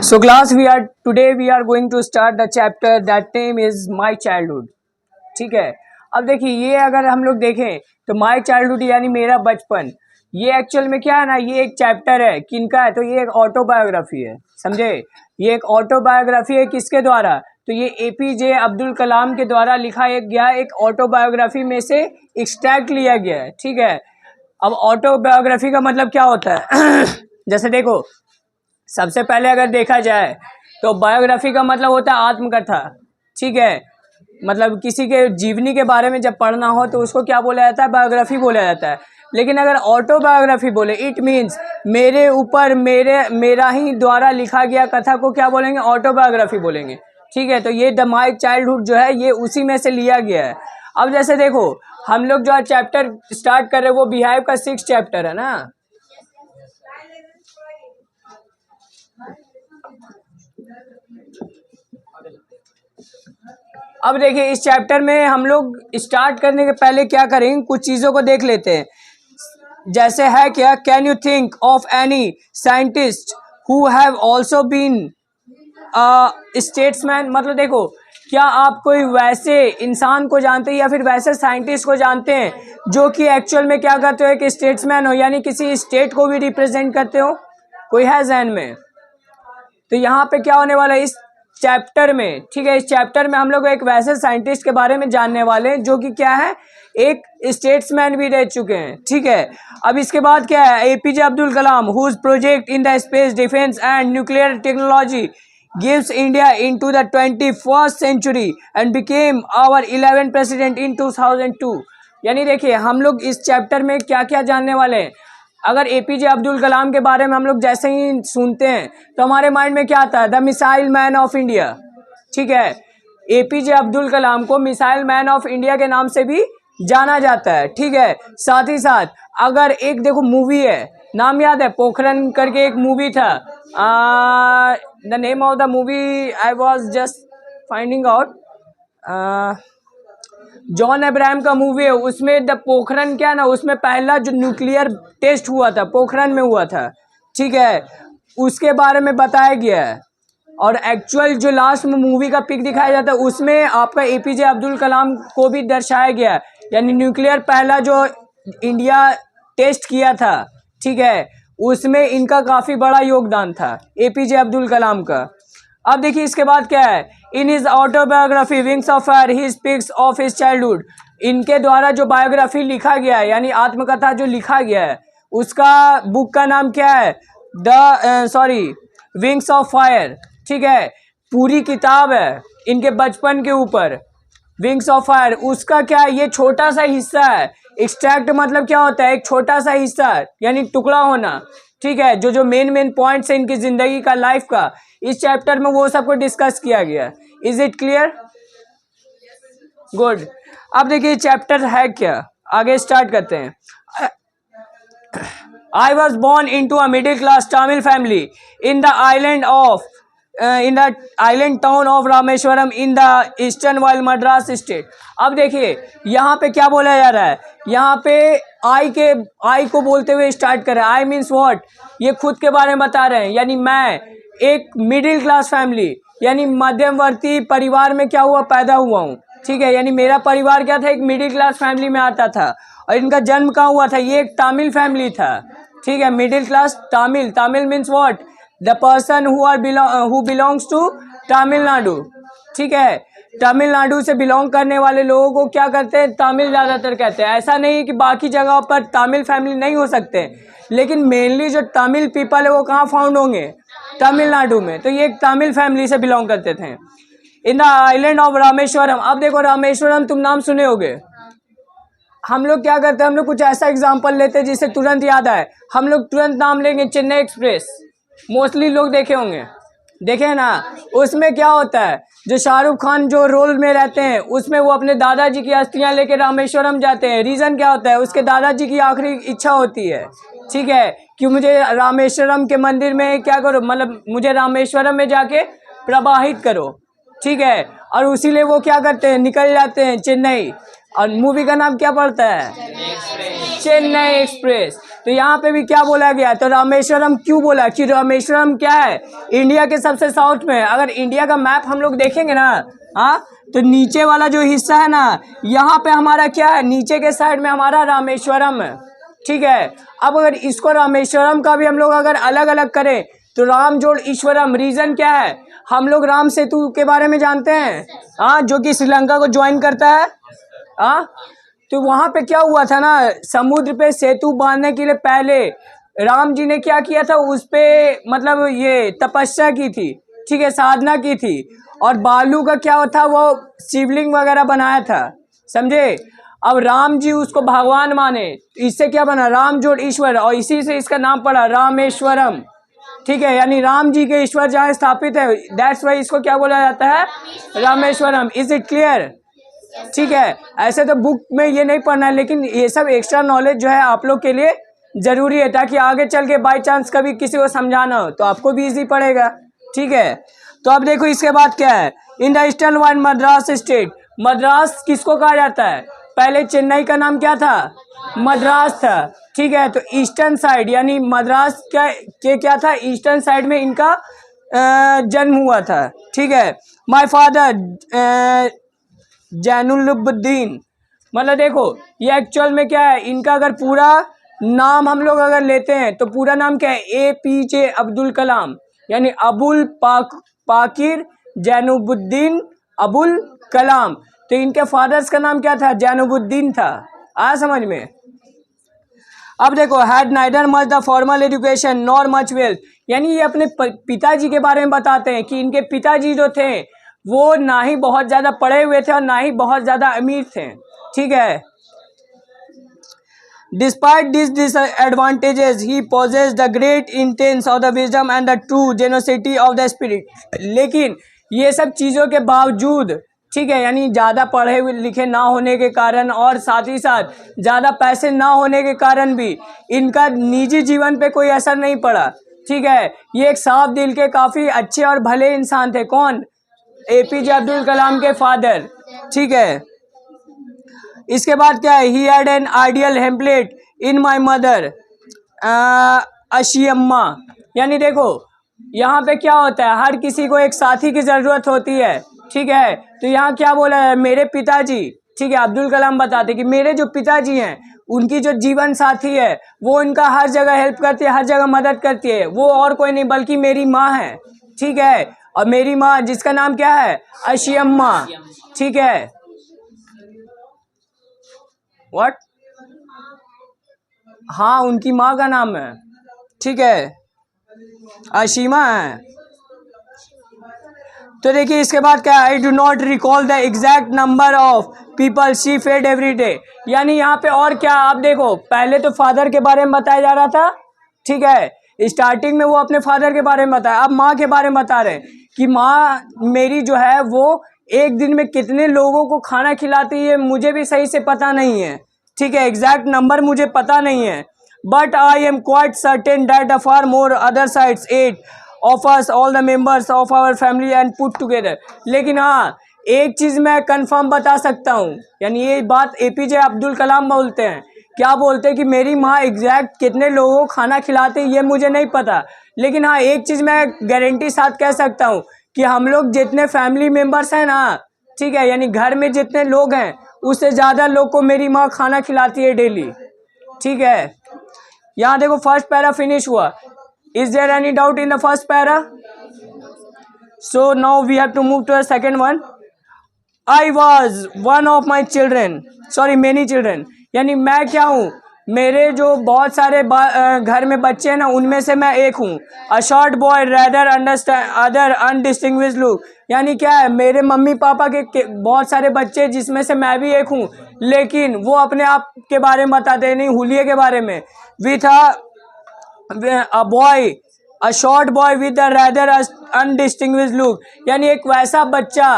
So class, we are going to start the chapter that name is My Childhood. ठीक है। अब देखिए, ये अगर हम लोग देखें तो माई चाइल्डहुड यानी मेरा बचपन, ये एक्चुअल में क्या है ना, ये एक चैप्टर है। किनका है? तो ये एक ऑटोबायोग्राफी है, समझे। ये एक ऑटोबायोग्राफी है, किसके द्वारा? तो ये APJ अब्दुल कलाम के द्वारा लिखा गया एक ऑटोबायोग्राफी में से एक्सट्रैक्ट लिया गया है। ठीक है। अब ऑटोबायोग्राफी का मतलब क्या होता है? जैसे देखो, सबसे पहले अगर देखा जाए तो बायोग्राफी का मतलब होता है आत्मकथा। ठीक है। मतलब किसी के जीवनी के बारे में जब पढ़ना हो तो उसको क्या बोला जाता है? बायोग्राफी बोला जाता है। लेकिन अगर ऑटोबायोग्राफी बोले, इट मीन्स मेरे ऊपर मेरा ही द्वारा लिखा गया कथा को क्या बोलेंगे? ऑटोबायोग्राफी बोलेंगे। ठीक है। तो ये द माई चाइल्डहुड जो है, ये उसी में से लिया गया है। अब जैसे देखो, हम लोग जो चैप्टर स्टार्ट कर रहे हैं वो बिहेव का 6 चैप्टर है ना। अब देखिए, इस चैप्टर में हम लोग स्टार्ट करने के पहले क्या करेंगे, कुछ चीज़ों को देख लेते हैं। जैसे है क्या, can you think of any scientist who have also been statesman? मतलब देखो, क्या आप कोई वैसे इंसान को जानते हैं या फिर वैसे साइंटिस्ट को जानते हैं जो कि एक्चुअल में क्या करते हो, एक स्टेट्समैन हो, यानी किसी स्टेट को भी रिप्रेजेंट करते हो? कोई है जहन में? तो यहाँ पे क्या होने वाला है इस चैप्टर में? ठीक है, इस चैप्टर में हम लोग एक वैसे साइंटिस्ट के बारे में जानने वाले हैं जो कि क्या है, एक स्टेट्समैन भी रह चुके हैं। ठीक है। अब इसके बाद क्या है, APJ Abdul Kalam whose project in the space defence and nuclear technology gives India into the 21st century and became our 11th president in 2002। यानी देखिए, हम लोग इस चैप्टर में क्या क्या जानने वाले हैं। अगर APJ अब्दुल कलाम के बारे में हम लोग जैसे ही सुनते हैं तो हमारे माइंड में क्या आता है? The missile man of India. ठीक है। APJ अब्दुल कलाम को मिसाइल मैन ऑफ इंडिया के नाम से भी जाना जाता है। ठीक है। साथ ही साथ अगर एक देखो मूवी है, नाम याद है? पोखरन करके एक मूवी था। The name of the movie I was just finding out. John Abraham का मूवी है, उसमें द पोखरन क्या ना, उसमें पहला जो न्यूक्लियर टेस्ट हुआ था पोखरन में हुआ था। ठीक है। उसके बारे में बताया गया है। और एक्चुअल जो लास्ट में मूवी का पिक दिखाया जाता है उसमें आपका APJ अब्दुल कलाम को भी दर्शाया गया है, यानी न्यूक्लियर पहला जो इंडिया टेस्ट किया था। ठीक है। उसमें इनका काफ़ी बड़ा योगदान था, APJ अब्दुल कलाम का। अब देखिए, इसके बाद क्या है, in his autobiography wings of fire he speaks of his childhood. इनके द्वारा जो बायोग्राफी लिखा गया है, यानी आत्मकथा जो लिखा गया है, उसका बुक का नाम क्या है? Wings of fire. ठीक है। पूरी किताब है इनके बचपन के ऊपर, विंग्स ऑफ फायर। उसका क्या है, ये छोटा सा हिस्सा है। एक्सट्रैक्ट मतलब क्या होता है? एक छोटा सा हिस्सा, यानी टुकड़ा होना। ठीक है। जो मेन पॉइंट्स है इनकी जिंदगी का, लाइफ का, इस चैप्टर में वो सबको डिस्कस किया गया। Is it clear? गुड। अब देखिए चैप्टर है क्या, आगे स्टार्ट करते हैं। I was born into a middle class Tamil family in the island town of Rameswaram in the eastern while Madras state। अब देखिए, यहाँ पे क्या बोला जा रहा है, यहाँ पे आई को बोलते हुए स्टार्ट कर रहा है। I means what? ये खुद के बारे में बता रहे हैं, यानी मैं एक मिडिल क्लास फैमिली यानी मध्यमवर्ती परिवार में क्या हुआ, पैदा हुआ हूँ। ठीक है। यानी मेरा परिवार क्या था, एक मिडिल क्लास फैमिली में आता था। और इनका जन्म कहाँ हुआ था? ये एक तमिल फैमिली था। ठीक है। Middle class Tamil means what? The person who belongs to Tamil Nadu. ठीक है। तमिलनाडु से बिलोंग करने वाले लोगों को क्या करते हैं? तमिल ज़्यादातर कहते हैं। ऐसा नहीं कि बाकी जगहों पर तमिल फैमिली नहीं हो सकते, लेकिन मेनली जो तमिल पीपल है वो कहाँ फाउंड होंगे? तमिलनाडु में। तो ये एक तमिल फैमिली से बिलोंग करते थे। In the island of Rameswaram. अब देखो, रामेश्वरम तुम नाम सुने होगे। हम लोग क्या करते हैं, हम लोग कुछ ऐसा एग्जाम्पल लेते हैं जिससे तुरंत याद आए। हम लोग तुरंत नाम लेंगे चेन्नई एक्सप्रेस। मोस्टली लोग देखे होंगे, देखे हैं ना। उसमें क्या होता है, जो शाहरुख खान जो रोल में रहते हैं उसमें वो अपने दादाजी की अस्थियां लेके रामेश्वरम जाते हैं। रीज़न क्या होता है? उसके दादाजी की आखिरी इच्छा होती है, ठीक है, कि मुझे रामेश्वरम के मंदिर में क्या करो, मतलब मुझे रामेश्वरम में जाके प्रवाहित करो। ठीक है। और उसीलिए वो क्या करते हैं, निकल जाते हैं चेन्नई। और मूवी का नाम क्या पड़ता है? चेन्नई एक्सप्रेस। तो यहाँ पे भी क्या बोला गया? तो रामेश्वरम क्यों बोला कि रामेश्वरम क्या है? इंडिया के सबसे साउथ में है। अगर इंडिया का मैप हम लोग देखेंगे ना, हाँ, तो नीचे वाला जो हिस्सा है ना, यहाँ पे हमारा क्या है? नीचे के साइड में हमारा रामेश्वरम है, ठीक है। अब अगर इसको रामेश्वरम का भी हम लोग अगर अलग अलग करें तो राम जोड़ ईश्वरम। रीजन क्या है? हम लोग राम सेतु के बारे में जानते हैं, हाँ, जो कि श्रीलंका को ज्वाइन करता है, हाँ। तो वहां पे क्या हुआ था ना, समुद्र पे सेतु बांधने के लिए पहले राम जी ने क्या किया था? उस पे मतलब ये तपस्या की थी, ठीक है, साधना की थी। और बालू का क्या था? वो शिवलिंग वगैरह बनाया था, समझे। अब राम जी उसको भगवान माने, इससे क्या बना? राम जोड़ ईश्वर, और इसी से इसका नाम पड़ा रामेश्वरम, ठीक है। यानी राम जी के ईश्वर जहाँ स्थापित है, दैट्स वाई इसको क्या बोला जाता है? रामेश्वरम। Is it clear? ठीक है। ऐसे तो बुक में ये नहीं पढ़ना है, लेकिन ये सब एक्स्ट्रा नॉलेज जो है आप लोग के लिए जरूरी है, ताकि आगे चल के बाई चांस कभी किसी को समझाना हो तो आपको भी इजी पड़ेगा, ठीक है। तो अब देखो इसके बाद क्या है? In the eastern wide Madras state. Madras किसको कहा जाता है? पहले चेन्नई का नाम क्या था? मद्रास था, ठीक है। तो ईस्टर्न साइड यानी मद्रास क्या था? ईस्टर्न साइड में इनका जन्म हुआ था, ठीक है। माय फादर जैनुलब्दीन, मतलब देखो ये एक्चुअल में क्या है? इनका अगर पूरा नाम हम लोग अगर लेते हैं तो पूरा नाम क्या है? APJ अब्दुल कलाम, यानी अबुल पाकिर जैनुबुद्दीन अबुल कलाम। तो इनके फादर्स का नाम क्या था? जैनुबुद्दीन था। आया समझ में? अब देखो, had neither much the formal education nor much wealth, यानी ये अपने पिताजी के बारे में बताते हैं कि इनके पिताजी जो थे वो ना ही बहुत ज़्यादा पढ़े हुए थे और ना ही बहुत ज़्यादा अमीर थे, ठीक है। Despite this disadvantages he possessed the great intense of the wisdom and the true generosity of the spirit. लेकिन ये सब चीज़ों के बावजूद, ठीक है, यानी ज़्यादा पढ़े लिखे ना होने के कारण और साथ ही साथ ज़्यादा पैसे ना होने के कारण भी इनका निजी जीवन पे कोई असर नहीं पड़ा, ठीक है। ये एक साफ दिल के काफ़ी अच्छे और भले इंसान थे। कौन? APJ अब्दुल कलाम के फादर, ठीक है। इसके बाद क्या है? He had an ideal helpmate in my mother Ashiamma, यानी देखो यहाँ पे क्या होता है? हर किसी को एक साथी की ज़रूरत होती है, ठीक है। तो यहाँ क्या बोला है? मेरे पिताजी, ठीक है, अब्दुल कलाम बताते कि मेरे जो पिताजी हैं उनकी जो जीवन साथी है वो इनका हर जगह हेल्प करती है, हर जगह मदद करती है। वो और कोई नहीं बल्कि मेरी माँ है, ठीक है। और मेरी माँ जिसका नाम क्या है? अशियम्मा, ठीक है। व्हाट? हाँ, उनकी माँ का नाम है, ठीक है, अशीमा है। तो देखिए इसके बाद क्या है? I do not recall the exact number of people she fed every day, यानी यहाँ पे और क्या? आप देखो, पहले तो फादर के बारे में बताया जा रहा था, ठीक है, स्टार्टिंग में वो अपने फादर के बारे में बताया। अब माँ के बारे में बता रहे हैं कि माँ मेरी जो है वो एक दिन में कितने लोगों को खाना खिलाती है, मुझे भी सही से पता नहीं है, ठीक है, एग्जैक्ट नंबर मुझे पता नहीं है। But I am quite certain that far more other sides 8 of us all the members of our family and put together। लेकिन हाँ, एक चीज़ मैं कंफर्म बता सकता हूँ, यानी ये बात APJ अब्दुल कलाम बोलते हैं। क्या बोलते हैं? कि मेरी माँ एग्जैक्ट कितने लोगों को खाना खिलाती है ये मुझे नहीं पता, लेकिन हाँ एक चीज़ मैं गारंटी साथ कह सकता हूँ कि हम लोग जितने फैमिली मेम्बर्स हैं ना, ठीक है, यानी घर में जितने लोग हैं उससे ज़्यादा लोग को मेरी माँ खाना खिलाती है डेली, ठीक है। यहाँ देखो फर्स्ट पैरा फिनिश हुआ। Is there any doubt in the first para? So now we have to move to the second one. I was one of my children, sorry many children, यानी मैं क्या हूँ? मेरे जो बहुत सारे घर में बच्चे हैं ना उनमें से मैं एक हूँ। A short boy rather understand other undistinguished look, यानी क्या है? मेरे मम्मी पापा के बहुत सारे बच्चे जिसमें से मैं भी एक हूँ, लेकिन वो अपने आप के बारे में बताते नहीं, हुलिये के बारे में। With a boy, a short boy with a rather undistinguished look, यानी एक वैसा बच्चा,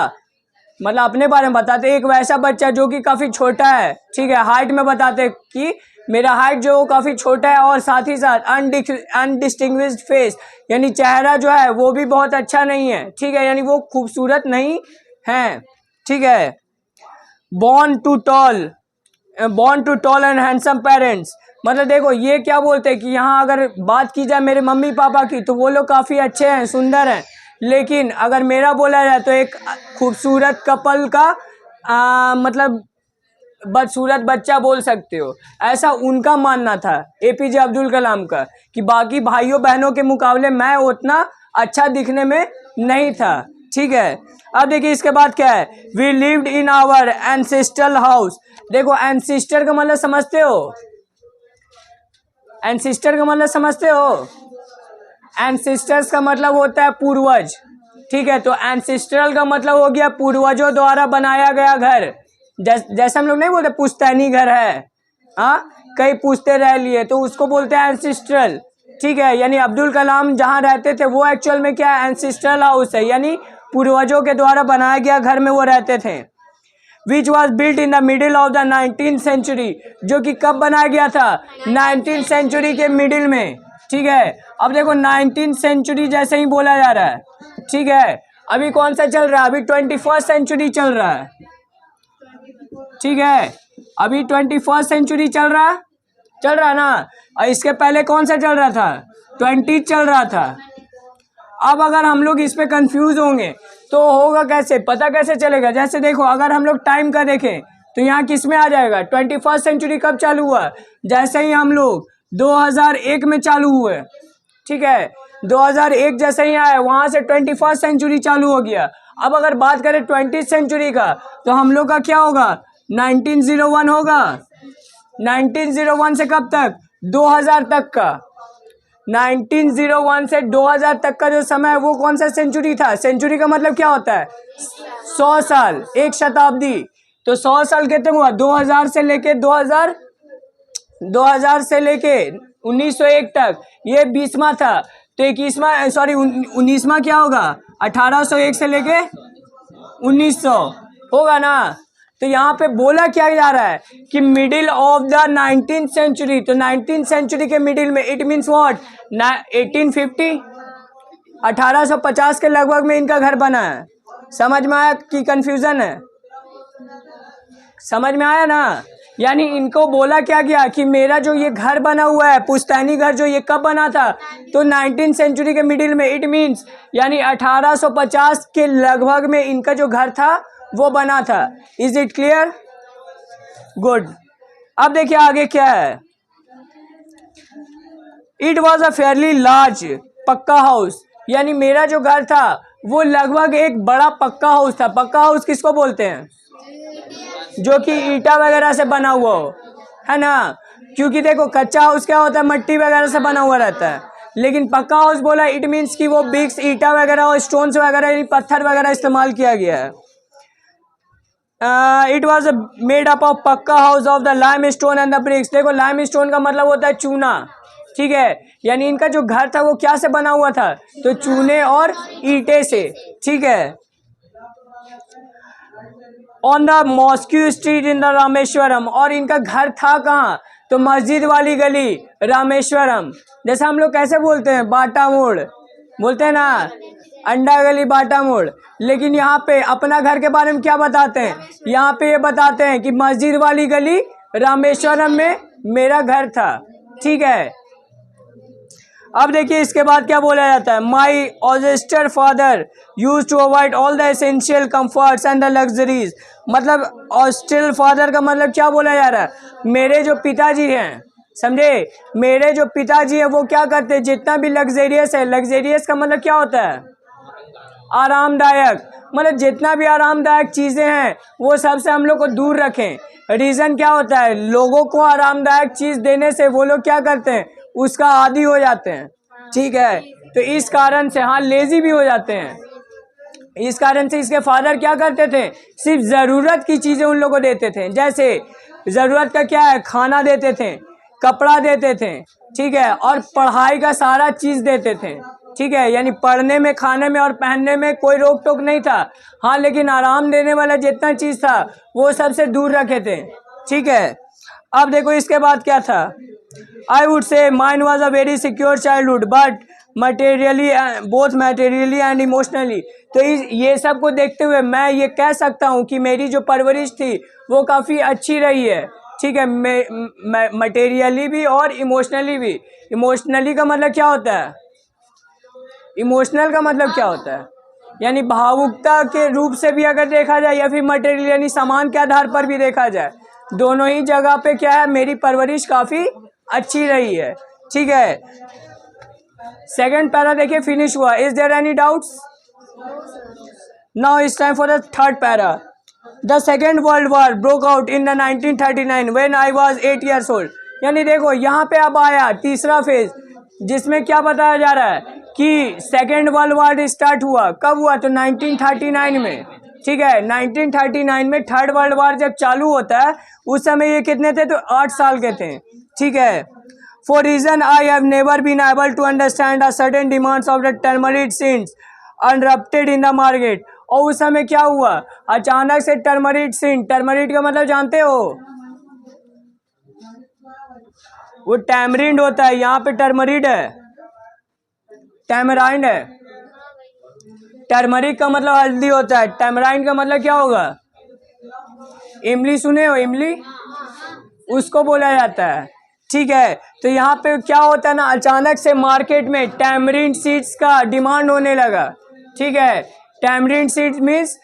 मतलब अपने बारे में बताते एक वैसा बच्चा जो कि काफ़ी छोटा है, ठीक है, हाइट में बताते कि मेरा हाइट जो काफ़ी छोटा है और साथ ही साथ अनडिस्टिंग्विश्ड फेस, यानी चेहरा जो है वो भी बहुत अच्छा नहीं है, ठीक है, यानी वो खूबसूरत नहीं है, ठीक है। born to tall and handsome parents. मतलब देखो ये क्या बोलते हैं कि यहाँ अगर बात की जाए मेरे मम्मी पापा की तो वो लोग काफ़ी अच्छे हैं, सुंदर हैं, लेकिन अगर मेरा बोला जाए तो एक खूबसूरत कपल का मतलब बदसूरत बच्चा बोल सकते हो, ऐसा उनका मानना था एपीजे अब्दुल कलाम का, कि बाकी भाइयों बहनों के मुकाबले मैं उतना अच्छा दिखने में नहीं था। ठीक है, अब देखिए इसके बाद क्या है, we lived in our ancestral house. देखो एंसेस्टर का मतलब समझते हो, एंसेस्टर का मतलब समझते हो, एंसेस्टर्स का मतलब होता है पूर्वज। ठीक है, तो एंसेस्ट्रल का मतलब हो गया पूर्वजों द्वारा बनाया गया घर। जैसे हम लोग नहीं बोलते पुश्तैनी घर है, हाँ कई पुश्ते रह लिए, तो उसको बोलते हैं एंसेस्ट्रल। ठीक है, यानी अब्दुल कलाम जहाँ रहते थे वो एक्चुअल में क्या है, एंसेस्ट्रल हाउस है, यानी पूर्वजों के द्वारा बनाया गया घर में वो रहते थे। Which was built in the middle of the 19th century, जो कि कब बनाया गया था, 19th सेंचुरी के मिडिल में। ठीक है, अब देखो 19th सेंचुरी जैसे ही बोला जा रहा है। ठीक है, अभी कौन सा चल रहा है, अभी 21st सेंचुरी चल रहा है। ठीक है, अभी 21st सेंचुरी चल रहा है ना, और इसके पहले कौन सा चल रहा था, 20 चल रहा था। अब अगर हम लोग इस पे कंफ्यूज होंगे तो होगा कैसे, पता कैसे चलेगा। जैसे देखो अगर हम लोग टाइम का देखें तो यहाँ किस में आ जाएगा, 21st सेंचुरी कब चालू हुआ, जैसे ही हम लोग 2001 में चालू हुए। ठीक है, 2001 जैसे ही आए वहाँ से 21st सेंचुरी चालू हो गया। अब अगर बात करें 20th सेंचुरी का तो हम लोग का क्या होगा, 1901 होगा। 1901 से कब तक, 2000 तक का। 1901 से 2000 तक का जो समय है वो कौन सा सेंचुरी था। सेंचुरी का मतलब क्या होता है, 100 साल, एक शताब्दी। तो 100 साल कितने हुआ, 2000 से लेके 2000 से लेके 1901 तक, ये 20वां था। तो 21वां सॉरी 19वां क्या होगा, 1801 से लेके 1900 होगा ना। तो यहाँ पे बोला क्या जा रहा है कि middle of the 19th century, तो 19th सेंचुरी के मिडिल में, इट मीन्स व्हाट, 1850 1850 के लगभग में इनका घर बना है। समझ में आया कि कंफ्यूजन है, समझ में आया ना। यानी इनको बोला क्या गया कि मेरा जो ये घर बना हुआ है पुश्तैनी घर, जो ये कब बना था, तो 19th सेंचुरी के मिडिल में, इट मीन्स यानी 1850 के लगभग में इनका जो घर था वो बना था। Is it clear, good. अब देखिए आगे क्या है, it was a fairly large पक्का हाउस, यानी मेरा जो घर था वो लगभग एक बड़ा पक्का हाउस था। पक्का हाउस किसको बोलते हैं, जो कि ईटा वगैरह से बना हुआ हो, है ना। क्योंकि देखो कच्चा हाउस क्या होता है, मिट्टी वगैरह से बना हुआ रहता है, लेकिन पक्का हाउस बोला इट मीन्स कि वो ब्रिक्स, ईटा वगैरह और स्टोन्स वगैरह, पत्थर वगैरह इस्तेमाल किया गया है। It was made up of pucca house of the lime stone and the bricks. देखो लाइम स्टोन का मतलब होता है चूना। ठीक है, यानी इनका जो घर था वो क्या से बना हुआ था, तो चूने और ईंटे से। ठीक है, on the mosque street in the Rameswaram, और इनका घर था कहाँ, तो मस्जिद वाली गली रामेश्वरम। जैसे हम लोग कैसे बोलते हैं, बाटा मोड़ बोलते हैं ना, अंडा गली बाटा मोड़, लेकिन यहाँ पे अपना घर के बारे में क्या बताते हैं, यहाँ पे ये बताते हैं कि मस्जिद वाली गली रामेश्वरम में मेरा घर था। ठीक है, अब देखिए इसके बाद क्या बोला जाता है, my austere father use to avoid all the essential comforts and the luxuries. मतलब ऑस्ट्रल फादर का मतलब क्या बोला जा रहा है, मेरे जो पिताजी हैं, समझे, मेरे जो पिताजी है वो क्या करते हैं, जितना भी लग्जेरियस है, लग्जेरियस का मतलब क्या होता है, आरामदायक, मतलब जितना भी आरामदायक चीज़ें हैं वो सबसे हम लोग को दूर रखें। रीज़न क्या होता है, लोगों को आरामदायक चीज़ देने से वो लोग क्या करते हैं, उसका आदी हो जाते हैं। ठीक है, तो इस कारण से, हाँ लेजी भी हो जाते हैं। इस कारण से इसके फादर क्या करते थे, सिर्फ ज़रूरत की चीज़ें उन लोगों को देते थे। जैसे ज़रूरत का क्या है, खाना देते थे, कपड़ा देते थे, ठीक है, और पढ़ाई का सारा चीज़ देते थे। ठीक है, यानी पढ़ने में, खाने में और पहनने में कोई रोक टोक नहीं था। हाँ, लेकिन आराम देने वाला जितना चीज़ था वो सबसे दूर रखे थे। ठीक है, अब देखो इसके बाद क्या था, I would say mine was a very secure childhood but materially, both materially and emotionally. तो ये सब को देखते हुए मैं ये कह सकता हूँ कि मेरी जो परवरिश थी वो काफ़ी अच्छी रही है, ठीक है, मटेरियली भी और इमोशनली भी। इमोशनली का मतलब क्या होता है, इमोशनल का मतलब क्या होता है, यानी भावुकता के रूप से भी अगर देखा जाए या फिर मटेरियल यानी सामान के आधार पर भी देखा जाए, दोनों ही जगह पे क्या है, मेरी परवरिश काफ़ी अच्छी रही है, ठीक है। सेकंड पैरा देखिए फिनिश हुआ। Is there any doubts? Now it's time for the third para. The Second World War broke out in the 1939 when I was 8 years old। यानी देखो यहाँ पे अब आया तीसरा फेज, जिसमें क्या बताया जा रहा है कि सेकेंड वर्ल्ड वॉर स्टार्ट हुआ। कब हुआ? तो 1939 में, ठीक है। 1939 में थर्ड वर्ल्ड वॉर जब चालू होता है उस समय ये कितने थे? तो 8 साल के थे, ठीक है। For reason I have never been able to understand the sudden demands of the turmeric seeds erupted in the market. और उस समय क्या हुआ? अचानक से टर्मरिक सीड, टर्मरिक का मतलब जानते हो, वो टैमरिंड होता है, यहाँ पे टर्मरिड है, टैमराइंड है। टर्मरिक का मतलब हल्दी होता है, टैमराइंड का मतलब क्या होगा? इमली, सुने हो इमली, उसको बोला जाता है, ठीक है। तो यहाँ पे क्या होता है ना, अचानक से मार्केट में टैमरिंड सीड्स का डिमांड होने लगा, ठीक है। टैमरिंड सीड्स मीन्स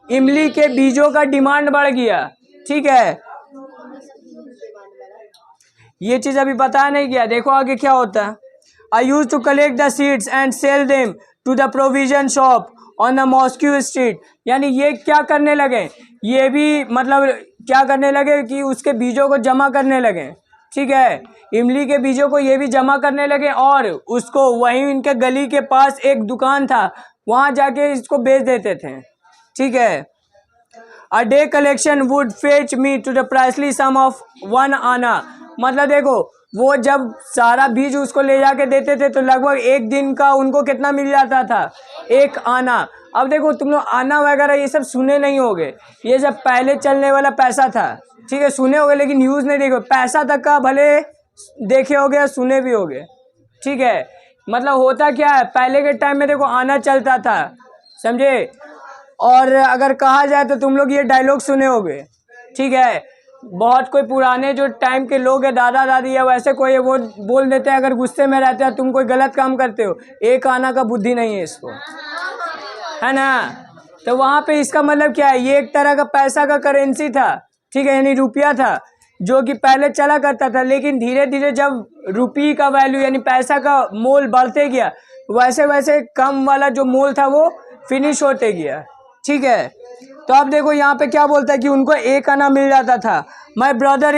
इमली के बीजों का डिमांड बढ़ गया, ठीक है। ये चीज़ अभी बताया नहीं गया, देखो आगे क्या होता है। I use to collect the seeds and sell them to the provision shop on the mosque street. यानी ये क्या करने लगे, ये भी मतलब क्या करने लगे कि उसके बीजों को जमा करने लगे, ठीक है। इमली के बीजों को ये भी जमा करने लगे और उसको वहीं इनके गली के पास एक दुकान था, वहाँ जाके इसको बेच देते थे, ठीक है। A day collection would fetch me to the princely sum of 1 anna. मतलब देखो वो जब सारा बीज उसको ले जाके देते थे तो लगभग एक दिन का उनको कितना मिल जाता था? 1 आना। अब देखो तुम लोग आना वगैरह ये सब सुने नहीं होगे, ये सब पहले चलने वाला पैसा था, ठीक है, सुने होगे लेकिन न्यूज़ नहीं देखे। पैसा तक का भले देखे होगे, सुने भी होगे, ठीक है। मतलब होता क्या है, पहले के टाइम में देखो आना चलता था, समझे। और अगर कहा जाए तो तुम लोग ये डायलॉग सुने होगे, ठीक है। बहुत कोई पुराने जो टाइम के लोग हैं, दादा दादी या वैसे कोई है, वो बोल देते हैं अगर गुस्से में रहते हैं तुम कोई गलत काम करते हो, 1 आना का बुद्धि नहीं है इसको, है ना। तो वहाँ पे इसका मतलब क्या है, ये एक तरह का पैसा का करेंसी था, ठीक है, यानी रुपया था जो कि पहले चला करता था। लेकिन धीरे धीरे जब रुपये का वैल्यू यानी पैसा का मोल बढ़ते गया, वैसे वैसे कम वाला जो मोल था वो फिनिश होते गया, ठीक है। तो अब देखो यहाँ पे क्या बोलता है कि उनको 1 आना मिल जाता था। My brother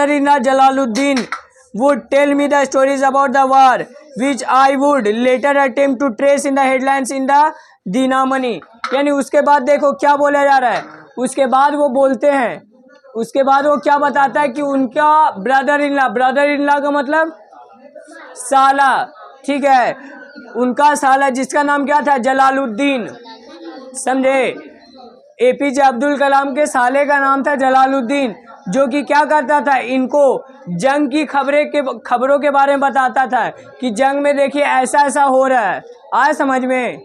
in law Jalaluddin would tell me the stories about the war which I would later attempt to trace in the headlines in the दीनामणि। यानी उसके बाद देखो क्या बोला जा रहा है, उसके बाद वो बोलते हैं, उसके बाद वो क्या बताता है कि उनका ब्रदर इन लॉ का मतलब साला, ठीक है, उनका साला जिसका नाम क्या था? जलालुद्दीन, समझे। एपीजे अब्दुल कलाम के साले का नाम था जलालुद्दीन, जो कि क्या करता था, इनको जंग की खबरों के बारे में बताता था कि जंग में देखिए ऐसा ऐसा हो रहा है, आए समझ में।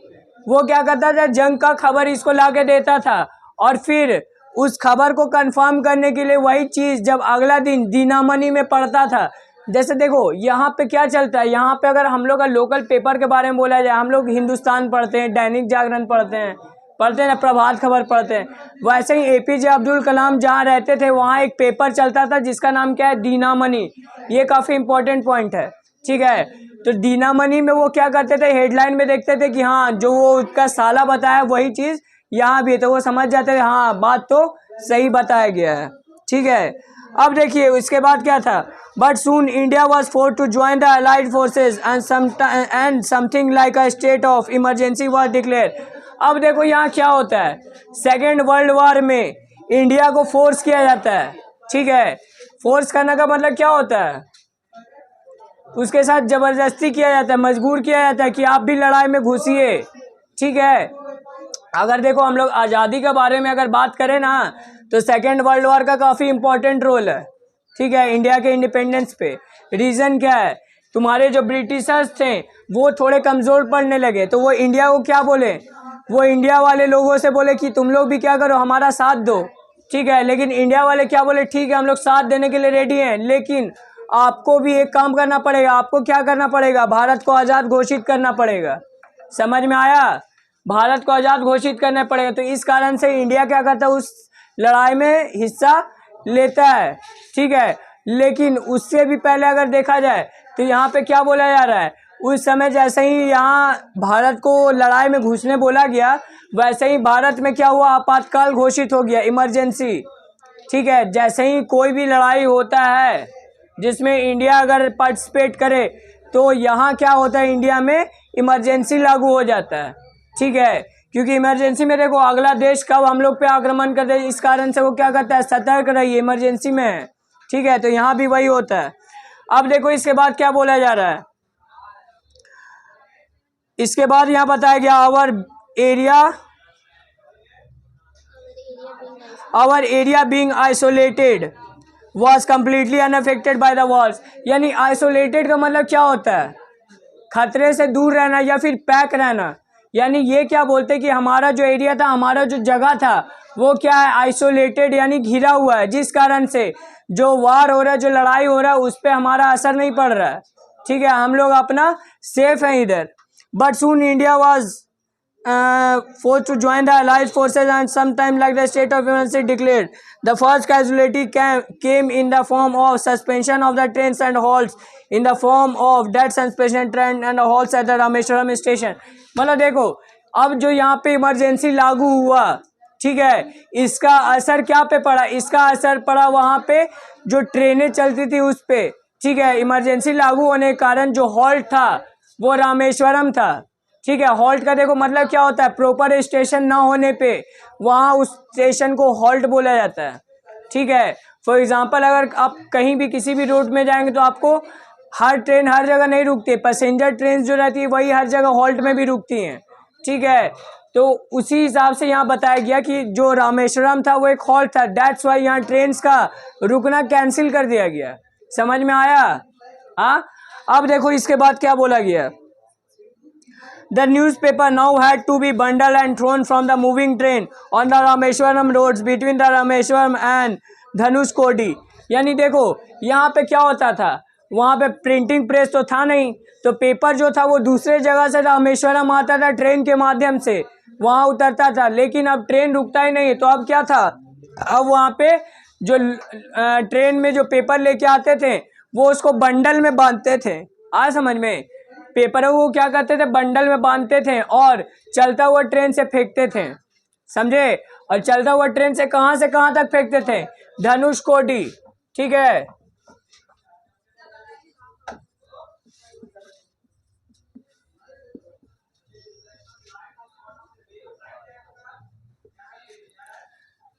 वो क्या करता था, जंग का खबर इसको ला के देता था और फिर उस खबर को कंफर्म करने के लिए वही चीज़ जब अगला दिन दीनामणि में पढ़ता था। जैसे देखो यहाँ पे क्या चलता है, यहाँ पे अगर हम लोग का लोकल पेपर के बारे में बोला जाए, हम लोग हिंदुस्तान पढ़ते हैं, दैनिक जागरण पढ़ते हैं ना, प्रभात खबर पढ़ते हैं। वैसे ही एपीजे अब्दुल कलाम जहाँ रहते थे वहाँ एक पेपर चलता था जिसका नाम क्या है? दीनामणि। ये काफ़ी इंपॉर्टेंट पॉइंट है, ठीक है। तो दीनामणि में वो क्या करते थे, हेडलाइन में देखते थे कि हाँ जो वो उसका साला बताया वही चीज़ यहाँ भी है, तो वो समझ जाते थे हाँ बात तो सही बताया गया है, ठीक है। अब देखिए उसके बाद क्या था, but soon India was force to join the allied forces and something like a state of emergency was declare. अब देखो यहाँ क्या होता है, सेकेंड वर्ल्ड वॉर में इंडिया को फोर्स किया जाता है, ठीक है। फोर्स करने का मतलब क्या होता है, उसके साथ जबरदस्ती किया जाता है, मजबूर किया जाता है कि आप भी लड़ाई में घुसिए, ठीक है। अगर देखो हम लोग आज़ादी के बारे में अगर बात करें ना तो सेकेंड वर्ल्ड वॉर का काफ़ी इंपॉर्टेंट रोल है, ठीक है, इंडिया के इंडिपेंडेंस पे। रीज़न क्या है तुम्हारे जो ब्रिटिशर्स थे वो थोड़े कमज़ोर पड़ने लगे, तो वो इंडिया को क्या बोले, वो इंडिया वाले लोगों से बोले कि तुम लोग भी क्या करो, हमारा साथ दो, ठीक है। लेकिन इंडिया वाले क्या बोले, ठीक है हम लोग साथ देने के लिए रेडी हैं, लेकिन आपको भी एक काम करना पड़ेगा। आपको क्या करना पड़ेगा, भारत को आज़ाद घोषित करना पड़ेगा। समझ में आया, भारत को आज़ाद घोषित करना पड़ेगा। तो इस कारण से इंडिया क्या करता है, उस लड़ाई में हिस्सा लेता है, ठीक है। लेकिन उससे भी पहले अगर देखा जाए तो यहाँ पे क्या बोला जा रहा है, उस समय जैसे ही यहाँ भारत को लड़ाई में घुसने बोला गया, वैसे ही भारत में क्या हुआ, आपातकाल घोषित हो गया, इमरजेंसी, ठीक है। जैसे ही कोई भी लड़ाई होता है जिसमें इंडिया अगर पार्टिसिपेट करे, तो यहाँ क्या होता है, इंडिया में इमरजेंसी लागू हो जाता है, ठीक है। क्योंकि इमरजेंसी में देखो अगला देश कब हम लोग पे आक्रमण कर दे, इस कारण से वो क्या करता है, सतर्क रहिए, इमरजेंसी में है, ठीक है। तो यहाँ भी वही होता है। अब देखो इसके बाद क्या बोला जा रहा है, इसके बाद यहाँ बताया गया our area being isolated was completely unaffected by the wars. यानी आइसोलेटेड का मतलब क्या होता है, खतरे से दूर रहना या फिर पैक रहना। यानी ये क्या बोलते हैं कि हमारा जो एरिया था, हमारा जो जगह था, वो क्या है, आइसोलेटेड यानी घिरा हुआ है, जिस कारण से जो वार हो रहा है, जो लड़ाई हो रहा है, उस पर हमारा असर नहीं पड़ रहा है, ठीक है। हम लोग अपना सेफ हैं इधर। But soon India was forced to join the allied forces and sometime like the state of emergency declared. The first casualty came in the form of suspension of the trains and halts, in the form of dead suspension train and halts at the Rameswaram station. मतलब देखो अब जो यहाँ पे emergency लागू हुआ, ठीक है, इसका असर क्या पे पड़ा, इसका असर पड़ा वहाँ पे जो ट्रेनें चलती थी उस पे, ठीक है। इमरजेंसी लागू होने के कारण जो हॉल्ट था वो रामेश्वरम था, ठीक है। हॉल्ट का देखो मतलब क्या होता है, प्रॉपर स्टेशन ना होने पे वहाँ उस स्टेशन को हॉल्ट बोला जाता है, ठीक है। फॉर एग्जांपल अगर आप कहीं भी किसी भी रूट में जाएंगे तो आपको हर ट्रेन हर जगह नहीं रुकती, पैसेंजर ट्रेन जो रहती है वही हर जगह हॉल्ट में भी रुकती हैं, ठीक है। तो उसी हिसाब से यहाँ बताया गया कि जो रामेश्वरम था वो एक हॉल्ट था, दैट्स वाई यहाँ ट्रेन का रुकना कैंसिल कर दिया गया। समझ में आया, हाँ। अब देखो इसके बाद क्या बोला गया, The newspaper now had to be bundled and thrown from the moving train on the Rameshwaram roads between the Rameshwaram and Dhanushkodi। यानी देखो यहाँ पे क्या होता था, वहाँ पे प्रिंटिंग प्रेस तो था नहीं, तो पेपर जो था वो दूसरे जगह से रामेश्वरम आता था, ट्रेन के माध्यम से वहाँ उतरता था। लेकिन अब ट्रेन रुकता ही नहीं, तो अब क्या था, अब वहाँ पे जो ट्रेन में जो पेपर लेके आते थे वो उसको बंडल में बांधते थे। आ समझ में, पेपरों को क्या करते थे, बंडल में बांधते थे और चलता हुआ ट्रेन से फेंकते थे, समझे। और चलता हुआ ट्रेन से कहाँ तक फेंकते थे, धनुषकोडी, ठीक है।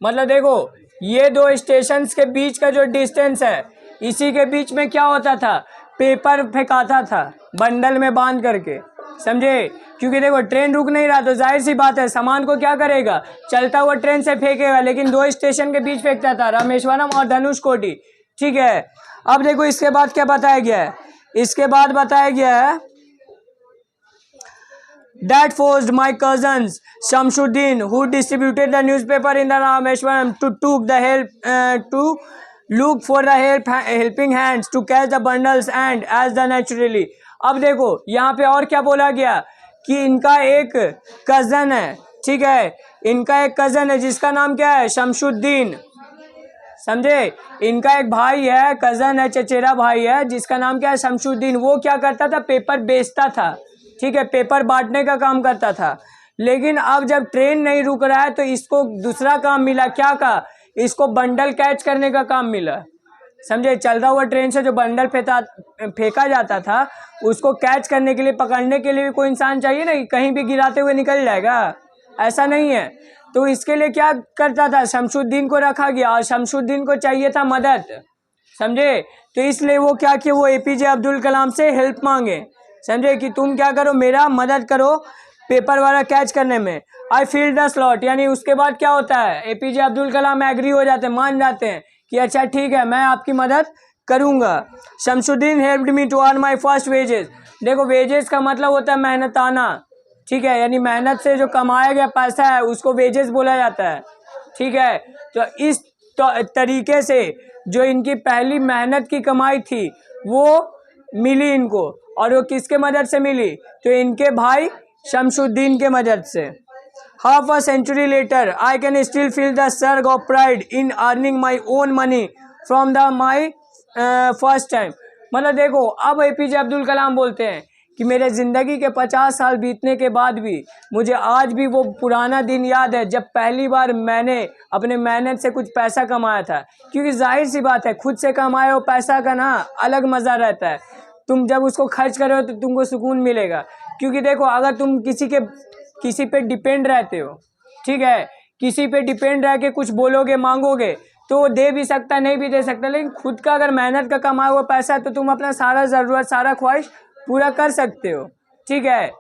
मतलब देखो ये दो स्टेशंस के बीच का जो डिस्टेंस है, इसी के बीच में क्या होता था, पेपर फेंकाता था बंडल में बांध करके, समझे। क्योंकि देखो ट्रेन रुक नहीं रहा, तो जाहिर सी बात है सामान को क्या करेगा, चलता हुआ ट्रेन से फेंकेगा, लेकिन दो स्टेशन के बीच फेंकता था, रामेश्वरम और धनुषकोडी, ठीक है। अब देखो इसके बाद क्या बताया गया है, इसके बाद बताया गया है that forced my cousins Shamsuddin, who distributed the newspaper in the Rameshwaram, to took the help to look for the helping hands to catch the bundles and as the naturally। अब देखो यहाँ पे और क्या बोला गया कि इनका एक कज़न है, ठीक है, इनका एक कज़न है जिसका नाम क्या है, शमशुद्दीन, समझे। इनका एक भाई है, कज़न है, चचेरा भाई है, जिसका नाम क्या है, शमशुद्दीन। वो क्या करता था, पेपर बेचता था, ठीक है, पेपर बांटने का काम करता था। लेकिन अब जब ट्रेन नहीं रुक रहा है तो इसको दूसरा काम मिला, क्या का, इसको बंडल कैच करने का काम मिला, समझे। चलता हुआ ट्रेन से जो बंडल फेंका जाता था उसको कैच करने के लिए, पकड़ने के लिए भी कोई इंसान चाहिए ना, कहीं भी गिराते हुए निकल जाएगा, ऐसा नहीं है। तो इसके लिए क्या करता था, शमशुद्दीन को रखा गया और शमशुद्दीन को चाहिए था मदद, समझे। तो इसलिए वो क्या किया, वो एपीजे अब्दुल कलाम से हेल्प मांगे, समझे, कि तुम क्या करो, मेरा मदद करो पेपर वाला कैच करने में। आई फील द स्लॉट, यानी उसके बाद क्या होता है, एपीजे अब्दुल कलाम एग्री हो जाते हैं, मान जाते हैं कि अच्छा ठीक है मैं आपकी मदद करूँगा। Shamsuddin helped me to earn my first wages. देखो वेजेस का मतलब होता है मेहनताना, ठीक है, यानी मेहनत से जो कमाया गया पैसा है उसको वेजेस बोला जाता है, ठीक है। तो इस तरीके से जो इनकी पहली मेहनत की कमाई थी वो मिली इनको, और वो किसके मदद से मिली, तो इनके भाई शमसुद्दीन के मदद से। Half a century later I can still feel the surge of pride in earning my own money from the my first time. मतलब देखो अब एपीजे अब्दुल कलाम बोलते हैं कि मेरे ज़िंदगी के 50 साल बीतने के बाद भी मुझे आज भी वो पुराना दिन याद है जब पहली बार मैंने अपने मेहनत से कुछ पैसा कमाया था। क्योंकि जाहिर सी बात है खुद से कमाए हो पैसा का ना अलग मज़ा रहता है, तुम जब उसको खर्च करो तो तुमको सुकून मिलेगा। क्योंकि देखो अगर तुम किसी पे डिपेंड रहते हो, ठीक है, किसी पे डिपेंड रह के कुछ बोलोगे मांगोगे तो वो दे भी सकता नहीं भी दे सकता, लेकिन खुद का अगर मेहनत का कमाया हुआ पैसा है तो तुम अपना सारा ज़रूरत सारा ख्वाहिश पूरा कर सकते हो, ठीक है।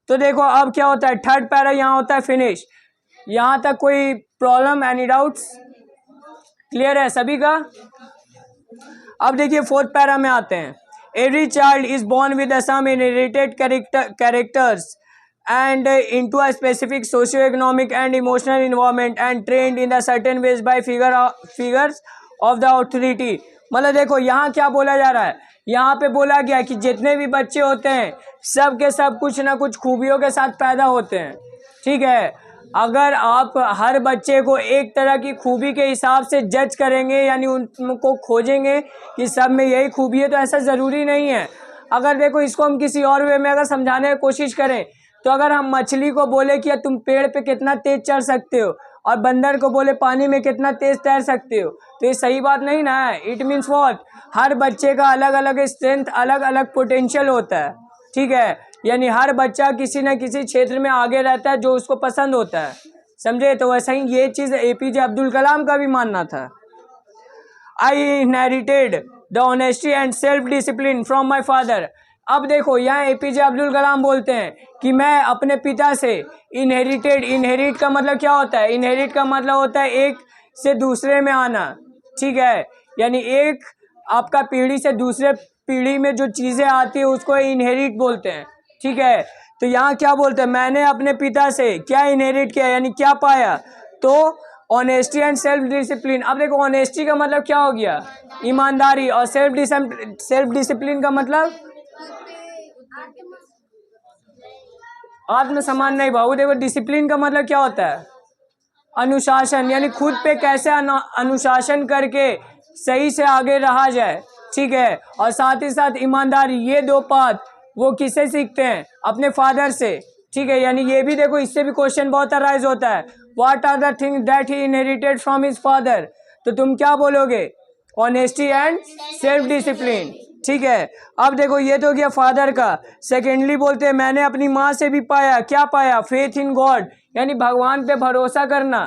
तो देखो अब क्या होता है, थर्ड पैरा यहाँ होता है फिनिश। यहाँ तक कोई प्रॉब्लम, एनी डाउट्स, क्लियर है सभी का। अब देखिए फोर्थ पैरा में आते हैं। Every child is born with some inherited characters and into a specific socio-economic and emotional environment and trained in a certain ways by figures of the authority। मतलब देखो यहाँ क्या बोला जा रहा है, यहाँ पे बोला गया कि जितने भी बच्चे होते हैं सब के सब कुछ ना कुछ खूबियों के साथ पैदा होते हैं, ठीक है। अगर आप हर बच्चे को एक तरह की खूबी के हिसाब से जज करेंगे यानी उनको खोजेंगे कि सब में यही खूबी है तो ऐसा ज़रूरी नहीं है। अगर देखो इसको हम किसी और वे में अगर समझाने की कोशिश करें तो अगर हम मछली को बोले कि तुम पेड़ पे कितना तेज चढ़ सकते हो और बंदर को बोले पानी में कितना तेज तैर सकते हो तो ये सही बात नहीं ना है। इट मीन्स व्हाट, हर बच्चे का अलग अलग स्ट्रेंथ अलग अलग पोटेंशियल होता है, ठीक है। यानी हर बच्चा किसी न किसी क्षेत्र में आगे रहता है जो उसको पसंद होता है, समझे। तो वैसा ही ये चीज़ एपीजे अब्दुल कलाम का भी मानना था। आई inherited the honesty and self discipline from my father. अब देखो यहाँ एपीजे अब्दुल कलाम बोलते हैं कि मैं अपने पिता से इनहेरिट का मतलब क्या होता है, इनहेरिट का मतलब होता है एक से दूसरे में आना, ठीक है। यानी एक आपका पीढ़ी से दूसरे पीढ़ी में जो चीज़ें आती है उसको इनहेरिट बोलते हैं, ठीक है। तो यहाँ क्या बोलते हैं, मैंने अपने पिता से क्या इनहेरिट किया यानी क्या पाया, तो ऑनेस्टी एंड सेल्फ डिसिप्लिन। अब देखो ऑनेस्टी का मतलब क्या हो गया, ईमानदारी, और सेल्फ डिसिप्लिन का मतलब आत्मसम्मान नहीं बाबू। देखो डिसिप्लिन का मतलब क्या होता है, अनुशासन, यानी खुद पे कैसे अनुशासन करके सही से आगे रहा जाए, ठीक है। और साथ ही साथ ईमानदारी, ये दो बात वो किससे सीखते हैं, अपने फादर से, ठीक है। यानी ये भी देखो इससे भी क्वेश्चन बहुत अराइज होता है, what are the things that he inherited from his father, तो तुम क्या बोलोगे, ऑनेस्टी एंड सेल्फ डिसिप्लिन, ठीक है। अब देखो ये तो गया फादर का। सेकेंडली बोलते हैं मैंने अपनी माँ से भी पाया, क्या पाया, फेथ इन गॉड, यानी भगवान पे भरोसा करना,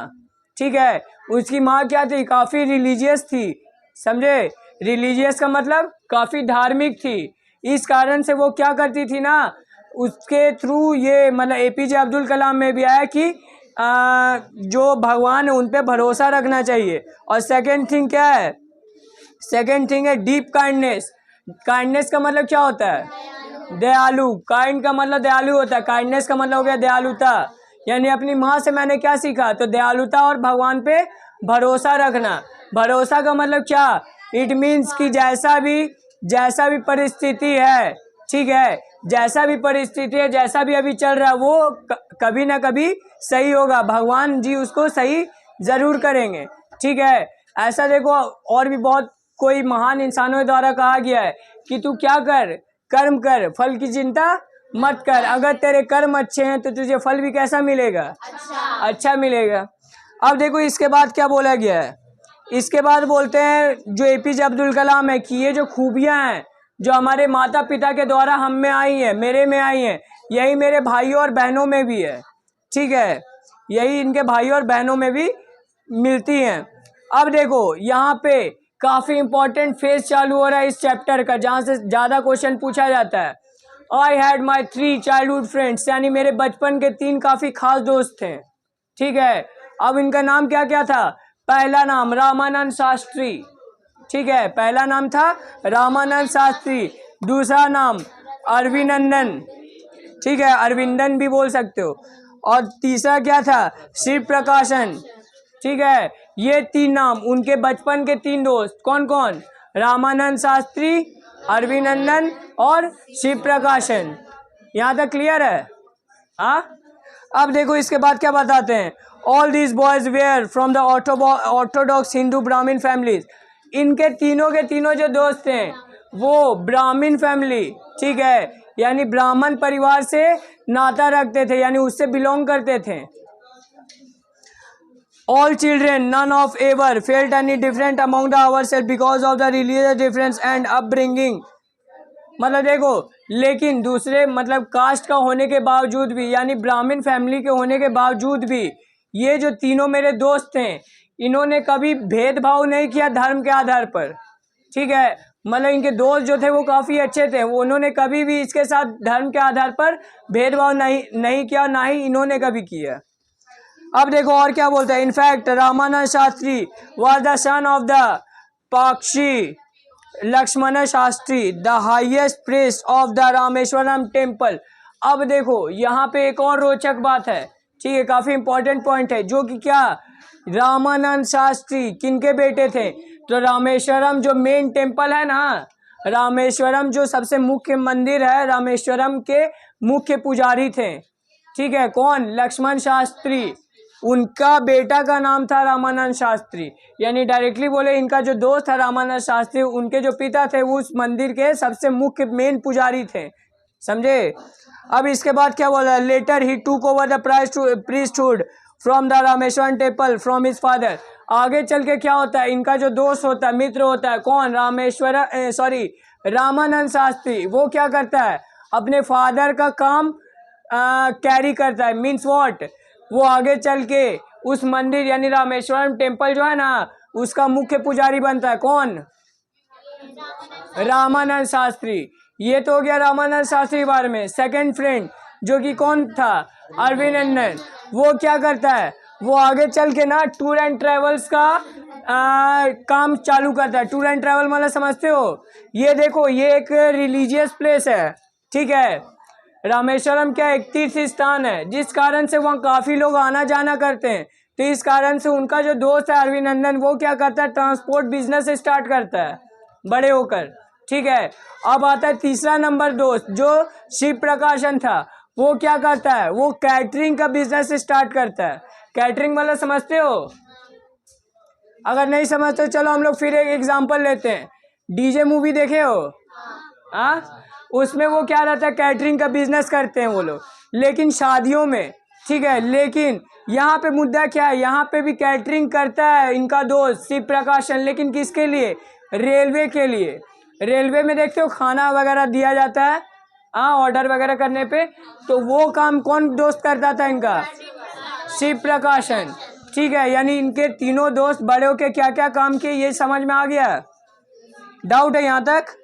ठीक है। उसकी माँ क्या थी, काफ़ी रिलीजियस थी, समझे। रिलीजियस का मतलब काफ़ी धार्मिक थी, इस कारण से वो क्या करती थी ना, उसके थ्रू ये मतलब एपीजे अब्दुल कलाम में भी आया कि जो भगवान है उन पे भरोसा रखना चाहिए। और सेकेंड थिंग क्या है, सेकेंड थिंग है डीप काइंडनेस। काइंडनेस का मतलब क्या होता है, दयालु। काइंड का मतलब दयालु होता है, काइंडनेस का मतलब हो गया दयालुता। यानी अपनी माँ से मैंने क्या सीखा, तो दयालुता और भगवान पे भरोसा रखना। भरोसा का मतलब क्या, इट मीन्स कि जैसा भी परिस्थिति है, ठीक है, जैसा भी परिस्थिति है, जैसा भी अभी चल रहा है वो कभी ना कभी सही होगा, भगवान जी उसको सही ज़रूर करेंगे, ठीक है। ऐसा देखो और भी बहुत कोई महान इंसानों द्वारा कहा गया है कि तू क्या कर, कर्म कर, फल की चिंता मत कर। अगर तेरे कर्म अच्छे हैं तो तुझे फल भी कैसा मिलेगा, अच्छा मिलेगा। अब देखो इसके बाद क्या बोला गया है, इसके बाद बोलते हैं जो एपीजे अब्दुल कलाम है कि ये जो खूबियां हैं जो हमारे माता पिता के द्वारा हम में आई हैं, मेरे में आई हैं, यही मेरे भाइयों और बहनों में भी है, ठीक है, यही इनके भाइयों और बहनों में भी मिलती हैं। अब देखो यहाँ पे काफ़ी इंपॉर्टेंट फेज चालू हो रहा है इस चैप्टर का, जहाँ से ज़्यादा क्वेश्चन पूछा जाता है। I had my 3 childhood friends, यानी मेरे बचपन के 3 काफ़ी खास दोस्त थे, ठीक है। अब इनका नाम क्या क्या था, पहला नाम रामानंद शास्त्री, ठीक है, पहला नाम था रामानंद शास्त्री, दूसरा नाम अरविंदन, ठीक है, अरविंदन भी बोल सकते हो, और तीसरा क्या था, शिव प्रकाशन, ठीक है। ये 3 नाम उनके बचपन के 3 दोस्त, कौन कौन, रामानंद शास्त्री, अरविंदन और शिव प्रकाशन। यहाँ तक क्लियर है? हाँ, अब देखो इसके बाद क्या बताते हैं, all these boys were from the orthodox Hindu Brahmin families. इनके तीनों के तीनों जो दोस्त हैं वो ब्राह्मण फैमिली, ठीक है, यानी ब्राह्मण परिवार से नाता रखते थे, यानी उससे बिलोंग करते थे। All children none of ever felt any different among the ourself because of the religious difference and upbringing. मतलब देखो, लेकिन दूसरे मतलब कास्ट का होने के बावजूद भी, यानी ब्राह्मण फैमिली के होने के बावजूद भी, ये जो तीनों मेरे दोस्त हैं इन्होंने कभी भेदभाव नहीं किया धर्म के आधार पर, ठीक है। मतलब इनके दोस्त जो थे वो काफ़ी अच्छे थे, वो उन्होंने कभी भी इसके साथ धर्म के आधार पर भेदभाव नहीं किया, ना ही इन्होंने कभी किया। अब देखो और क्या बोलते हैं, in fact Ramanand Shastri was the son of the Pakshi Lakshman Shastri, the highest priest of the Rameswaram temple. अब देखो यहाँ पे एक और रोचक बात है, ठीक है, काफ़ी इंपॉर्टेंट पॉइंट है, जो कि क्या, रामानंद शास्त्री किनके बेटे थे, तो रामेश्वरम जो मेन टेम्पल है ना, रामेश्वरम जो सबसे मुख्य मंदिर है, रामेश्वरम के मुख्य पुजारी थे, ठीक है, कौन, लक्ष्मण शास्त्री, उनका बेटा का नाम था रामानंद शास्त्री। यानी डायरेक्टली बोले इनका जो दोस्त था रामानंद शास्त्री, उनके जो पिता थे वो उस मंदिर के सबसे मुख्य मेन पुजारी थे, समझे। अब इसके बाद क्या बोला, later he took over the priesthood from the Rameswaram temple from his father. आगे चल के क्या होता है, इनका जो दोस्त होता है, मित्र होता है, कौन, रामानंद शास्त्री, वो क्या करता है, अपने फादर का काम कैरी करता है, मीन्स व्हाट, वो आगे चल के उस मंदिर यानी रामेश्वरम टेम्पल जो है ना उसका मुख्य पुजारी बनता है, कौन, रामानंद शास्त्री। ये तो हो गया रामानंद शास्त्री के बारे में। सेकंड फ्रेंड जो कि कौन था, अरविंदन, वो क्या करता है, वो आगे चल के ना टूर एंड ट्रेवल्स का काम चालू करता है। टूर एंड ट्रेवल मतलब समझते हो, ये देखो ये एक रिलीजियस प्लेस है, ठीक है, रामेश्वरम क्या एक तीर्थ स्थान है, जिस कारण से वहाँ काफ़ी लोग आना जाना करते हैं। तो इस कारण से उनका जो दोस्त है अरविंदन, वो क्या करता है, ट्रांसपोर्ट बिजनेस स्टार्ट करता है बड़े होकर, ठीक है। अब आता है तीसरा नंबर दोस्त जो शिव प्रकाशन था, वो क्या करता है, वो कैटरिंग का बिजनेस स्टार्ट करता है। कैटरिंग मतलब समझते हो, अगर नहीं समझते चलो हम लोग फिर एक एग्जांपल लेते हैं। डीजे मूवी देखे हो, हाँ, उसमें वो क्या रहता है, कैटरिंग का बिजनेस करते हैं वो लोग, लेकिन शादियों में, ठीक है। लेकिन यहाँ पे मुद्दा क्या है, यहाँ पे भी कैटरिंग करता है इनका दोस्त शिव प्रकाशन, लेकिन किसके लिए, रेलवे के लिए। रेलवे में देखते हो खाना वगैरह दिया जाता है, हाँ, ऑर्डर वगैरह करने पे, तो वो काम कौन दोस्त करता था इनका, शिव प्रकाशन, ठीक है। यानी इनके तीनों दोस्त बड़े होके क्या क्या काम किए ये समझ में आ गया, डाउट है यहाँ तक।